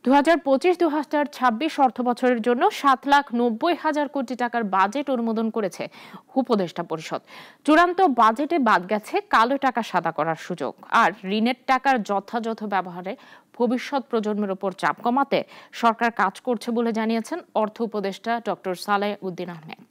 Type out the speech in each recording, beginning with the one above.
2025-2026 অর্থবছরের জন্য 7,90,000 কোটি টাকার বাজেট অনুমোদন করেছে উপদেষ্টা পরিষদ। চূড়ান্ত বাজেটে বাদ গেছে কালো টাকা সাদা করার সুযোগ আর ঋণের টাকার যথাযথ ব্যবহারে ভবিষ্যৎ প্রজন্মের উপর চাপ কমাতে সরকার কাজ করছে বলে জানিয়েছেন অর্থ উপদেষ্টা ডক্টর সালেহ উদ্দিন আহমেদ।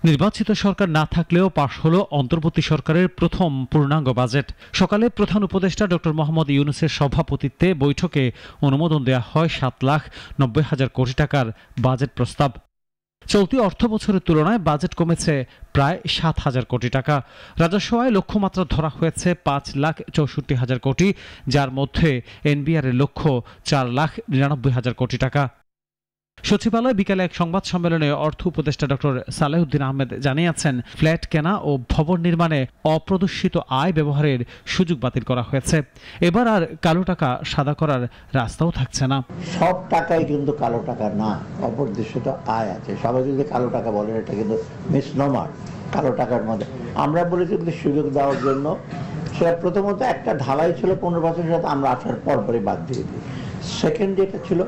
নির্বাচিত সরকার না থাকলেও পাশ হলো অন্তর্বর্তী সরকারের প্রথম পূর্ণাঙ্গ বাজেট। সকালে প্রধান উপদেষ্টা ডক্টর মোহাম্মদ ইউনূসের সভাপতিত্বে বৈঠকে অনুমোদন দেওয়া হয় 7,90,000 কোটি টাকার বাজেট প্রস্তাব। চলতি অর্থ বছরের তুলনায় বাজেট কমেছে প্রায় 7,000 কোটি টাকা। রাজস্ব আয় লক্ষ্যমাত্রা ধরা হয়েছে 5,64,000 কোটি, যার মধ্যে এনবিআর এর লক্ষ্য 4,99,000 কোটি টাকা। সচিবালয় বিকালে এক সংবাদ সম্মেলনে অর্থ উপদেষ্টা ডক্টর সালেহ উদ্দিন আহমেদ জানিয়েছেন, ফ্ল্যাট কেনা ও ভবন নির্মাণে অপ্রদর্শিত আয় ব্যবহারের সুযোগ বাতিল করা হয়েছে। এবার আর কালো টাকা সাদা করার রাস্তাও থাকছে না। সব টাকাই কিন্তু কালো টাকা না, অপ্রদর্শিত আয় আছে। সবাই যদি কালো টাকা বলেন, এটা কিন্তু মিসনোমার। কালো টাকার মধ্যে আমরা বলেছি কিন্তু সুযোগ দেওয়ার জন্য, সেটা প্রথমত একটা ঢালাই ছিল 15 বছরের সাথে আমরা আসার পরপরই বাদ দিয়ে দিই। সেকেন্ড যেটা ছিল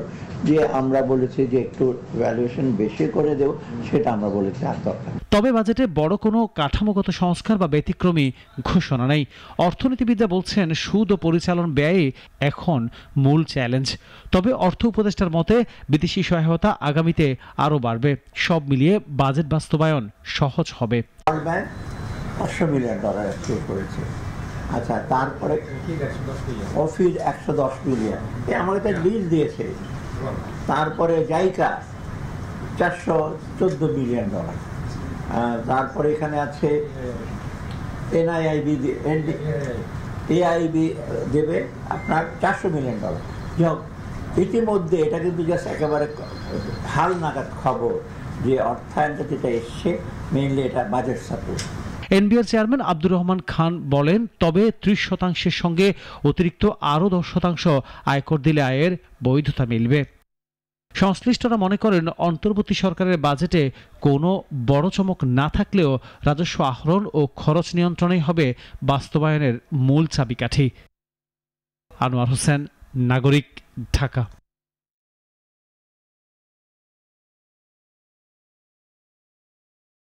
যে আমরা বলেছি যে একটু ভ্যালুয়েশন বেশি করে দেব, সেটা আমরা বলেছি আর দরকার। তবে বাজেটে বড় কোনো কাঠামোগত সংস্কার বা ব্যতিক্রমী ঘোষণা নেই। অর্থনীতিবিদরা বলছেন, সুদ ও পরিচালন ব্যয়ে এখন মূল চ্যালেঞ্জ। তবে অর্থ উপদেষ্টার মতে বিদেশি সহায়তা আগামীতে আরও বাড়বে। সব মিলিয়ে বাজেট বাস্তবায়ন সহজ হবে। $500 মিলিয়ন অ্যাপ্রুভ করেছে। আচ্ছা, তারপরে অফিস 110 মিলিয়ন আমাকে তো লিজ দিয়েছে। তারপরে জাইকা $414 মিলিয়ন। তারপরে এখানে আছে এআইবি দেবে আপনার $400 মিলিয়ন। ইতিমধ্যে এটা কিন্তু জাস্ট একেবারে হাল নাগাদ খবর যে অর্থায়নটা যেটা এসছে, মেইনলি এটা budget support. NBR chairman Abdur Rahman Khan বলেন, তবে 30% সঙ্গে অতিরিক্ত আরও 10% আয়কর দিলে আয়ের বৈধতা মিলবে। সংশ্লিষ্টরা মনে করেন, অন্তর্বর্তী সরকারের বাজেটে কোনো বড় চমক না থাকলেও রাজস্ব আহরণ ও খরচ নিয়ন্ত্রণই হবে বাস্তবায়নের মূল চাবিকাঠি। আনোয়ার হোসেন, নাগরিক, ঢাকা।